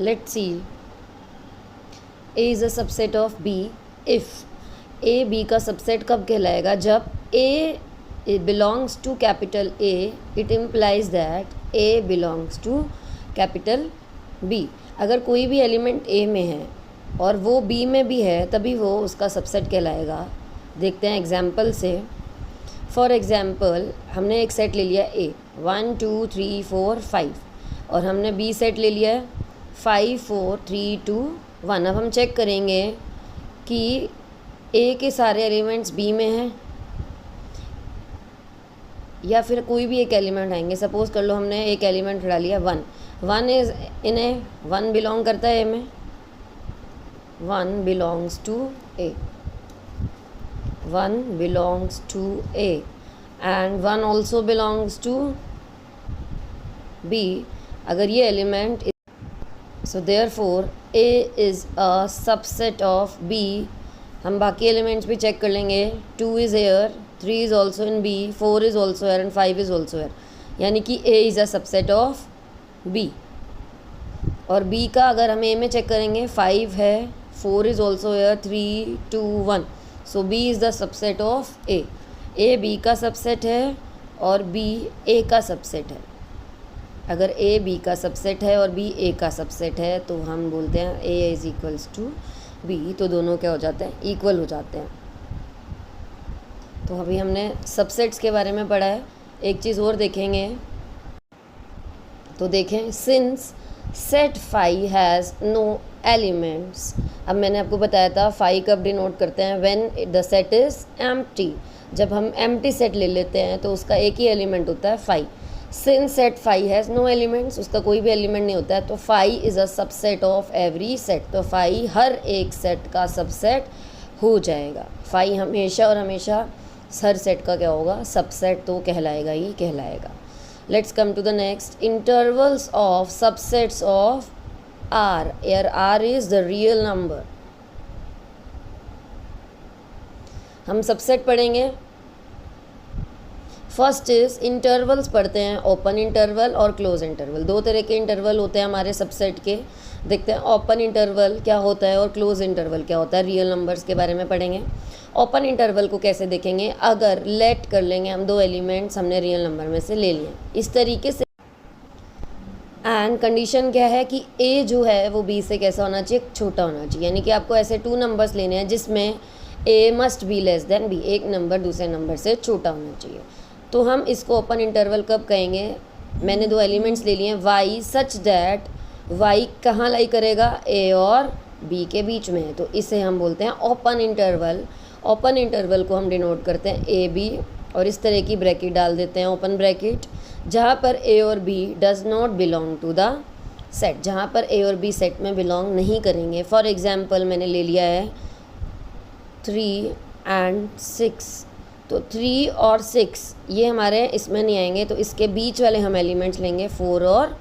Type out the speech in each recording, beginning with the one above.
Let's see. A is a subset of B if A B का subset कब कहलाएगा? जब A belongs to capital A, it implies that A belongs to capital B. अगर कोई भी element A में है और वो B में भी है तभी वो उसका सबसेट कहलाएगा. देखते हैं एग्जाम्पल से. फॉर एग्जाम्पल हमने एक सेट ले लिया A 1 2 3 4 5 और हमने B सेट ले लिया है 5 4 3 2 1. अब हम चेक करेंगे कि A के सारे एलिमेंट्स B में हैं या फिर कोई भी एक एलिमेंट आएंगे. सपोज कर लो हमने एक एलिमेंट उड़ा लिया 1 इज़ इन ए. 1 बिलोंग करता है A में. 1 belongs to A. 1 belongs to A and 1 also belongs to B. अगर ये element so therefore A is a subset of B. हम बाकी एलिमेंट्स भी चेक कर लेंगे. 2 is here, 3 is also in B, 4 is also here and 5 is also here. यानी कि A is a subset of B. और B का अगर हम A में चेक करेंगे 5 है, 4 is also air, 3 2 1. So B is the subset of A. A B का सबसेट है और B A का सबसेट है. अगर A B का सबसेट है और B A का सबसेट है तो हम बोलते हैं A is equals to B. तो दोनों क्या हो जाते हैं? इक्वल हो जाते हैं. तो अभी हमने सबसेट्स के बारे में पढ़ा है. एक चीज़ और देखेंगे. तो देखें, since set phi has no elements. अब मैंने आपको बताया था फाई कब डिनोट करते हैं? When the set is empty. जब हम एम्प्टी सेट ले लेते हैं तो उसका एक ही एलिमेंट होता है phi. Since set phi has no elements, उसका कोई भी एलिमेंट नहीं होता है, तो phi is a subset of every set. तो फाई हर एक सेट का सबसेट हो जाएगा. फाई हमेशा और हमेशा हर सेट का क्या होगा? सबसेट तो कहलाएगा ही कहलाएगा. Let's come to the next. Intervals of subsets of R. Here R is the real number. हम सबसेट पढ़ेंगे. फर्स्ट इज इंटरवल्स पढ़ते हैं. ओपन इंटरवल और क्लोज इंटरवल. दो तरह के इंटरवल होते हैं हमारे सबसेट के. देखते हैं ओपन इंटरवल क्या होता है और क्लोज इंटरवल क्या होता है. रियल नंबर्स के बारे में पढ़ेंगे. ओपन इंटरवल को कैसे देखेंगे? अगर लेट कर लेंगे हम दो एलिमेंट्स हमने रियल नंबर में से ले लिए इस तरीके से, एंड कंडीशन क्या है कि A जो है वो B से कैसा होना चाहिए? छोटा होना चाहिए. यानी कि आपको ऐसे 2 नंबर्स लेने हैं जिसमें A must be less than B. एक नंबर दूसरे नंबर से छोटा होना चाहिए. तो हम इसको ओपन इंटरवल कब कहेंगे? मैंने 2 एलिमेंट्स ले लिए हैं Y सच दैट Y कहाँ लाई करेगा? A और B के बीच में है. तो इसे हम बोलते हैं ओपन इंटरवल. ओपन इंटरवल को हम डिनोट करते हैं AB और इस तरह की ब्रैकेट डाल देते हैं, ओपन ब्रैकेट, जहाँ पर A और B does not belong to the set. जहाँ पर A और B सेट में बिलोंग नहीं करेंगे. फॉर एग्जांपल मैंने ले लिया है 3 and 6. तो 3 और 6 ये हमारे इसमें नहीं आएंगे, तो इसके बीच वाले हम एलिमेंट्स लेंगे 4 और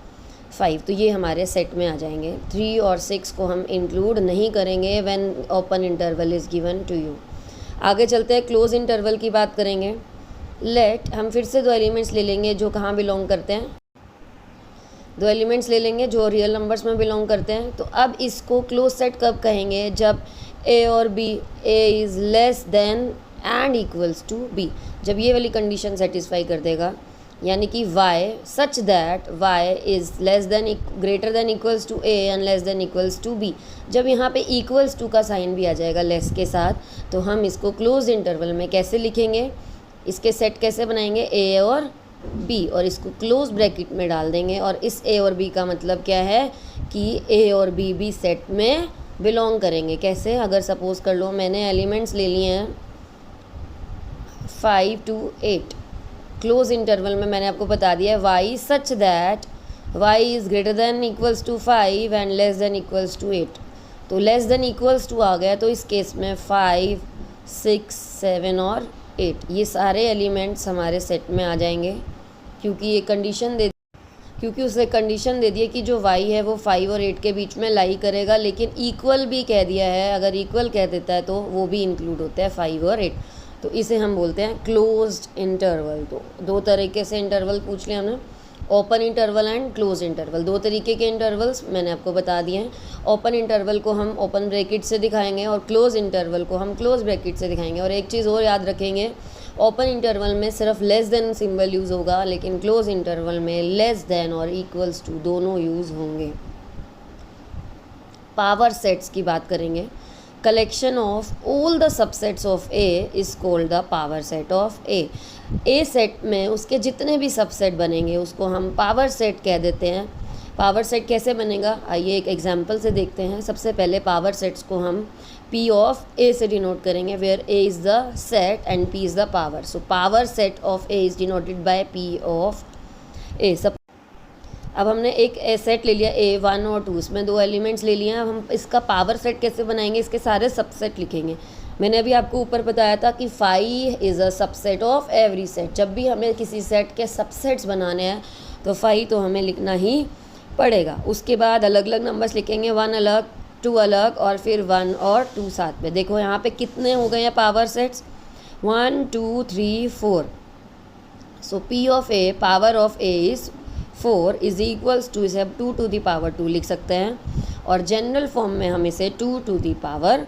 5. तो ये हमारे सेट में आ जाएंगे. 3 और 6 को हम इंक्लूड नहीं करेंगे when open interval is given to you. आगे चलते हैं, क्लोज इंटरवल की बात करेंगे. लेट हम फिर से 2 एलिमेंट्स ले लेंगे जो कहाँ बिलोंग करते हैं. 2 एलिमेंट्स ले लेंगे जो रियल नंबर्स में बिलोंग करते हैं. तो अब इसको क्लोज सेट कब कहेंगे? जब A और B, A is less than and equals to B. जब ये वाली कंडीशन सेटिस्फाई कर देगा, यानी कि Y such that Y is less than greater than equals to A and less than equals to B. जब यहाँ पे इक्वल्स टू का साइन भी आ जाएगा लेस के साथ, तो हम इसको क्लोज इंटरवल में कैसे लिखेंगे? इसके सेट कैसे बनाएंगे? A और B, और इसको क्लोज ब्रैकेट में डाल देंगे. और इस A और B का मतलब क्या है कि A और B भी सेट में बिलोंग करेंगे. कैसे? अगर सपोज कर लो मैंने एलिमेंट्स ले लिए हैं 5 to 8. क्लोज इंटरवल में मैंने आपको बता दिया है Y such that Y is greater than equals to 5 and less than equals to 8. तो लेस देन इक्वल्स टू आ गया, तो इस केस में 5 6 7 और 8 ये सारे एलिमेंट्स हमारे सेट में आ जाएंगे. क्योंकि ये कंडीशन क्योंकि उसे कंडीशन दे दी है कि जो y है वो 5 और 8 के बीच में लाई करेगा, लेकिन इक्वल भी कह दिया है. अगर इक्वल कह देता है तो वो भी इंक्लूड होता है 5 और 8. तो इसे हम बोलते हैं क्लोज्ड इंटरवल. तो 2 तरीके से इंटरवल पूछ लिया हमने. Open interval and close interval, दो तरीके के इंटरवल्स मैंने आपको बता दिए हैं। ओपन इंटरवल को हम ओपन ब्रैकेट से दिखाएंगे और क्लोज इंटरवल को हम क्लोज ब्रैकेट से दिखाएंगे। और एक चीज़ और याद रखेंगे, ओपन इंटरवल में सिर्फ लेस देन सिंबल यूज़ होगा, लेकिन क्लोज इंटरवल में लेस देन और इक्वल्स टू दोनों यूज़ होंगे। पावर सेट्स की बात करेंगे। Collection of all the subsets of A is called the power set of A. A set में उसके जितने भी सबसेट बनेंगे उसको हम पावर सेट कह देते हैं। पावर सेट कैसे बनेगा, आइए एक एग्जांपल से देखते हैं। सबसे पहले पावर सेट्स को हम P ऑफ ए से डिनोट करेंगे, where A is the set and P is the power. So power set of A is denoted by P of A. सब अब हमने एक सेट ले लिया A 1 और 2, इसमें 2 एलिमेंट्स ले लिए हैं। अब हम इसका पावर सेट कैसे बनाएंगे, इसके सारे सबसेट लिखेंगे। मैंने अभी आपको ऊपर बताया था कि phi is a subset of every set. जब भी हमें किसी सेट के सबसेट्स बनाने हैं तो फाई तो हमें लिखना ही पड़ेगा। उसके बाद अलग अलग नंबर्स लिखेंगे, 1 अलग, 2 अलग और फिर 1 और 2 साथ में। देखो यहाँ पे कितने हो गए हैं power sets, 1 2 3 4। So P of A, power of A is 4 is equals to, इसे अब 2 टू दी पावर 2 लिख सकते हैं। और जनरल फॉर्म में हम इसे 2 टू दी पावर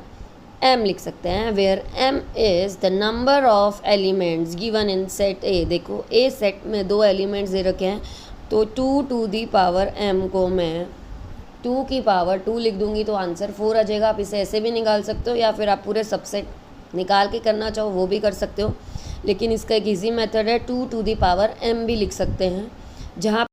m लिख सकते हैं, where m is the number of elements given in set A. देखो ए सेट में 2 एलिमेंट्स दे रखे हैं, तो 2 टू दी पावर m को मैं 2 की पावर 2 लिख दूंगी तो आंसर 4 आ जाएगा। आप इसे ऐसे भी निकाल सकते हो या फिर आप पूरे सबसेट निकाल के करना चाहो वो भी कर सकते हो, लेकिन इसका एक ईजी मेथड है, 2 टू दी पावर m भी लिख सकते हैं, जहाँ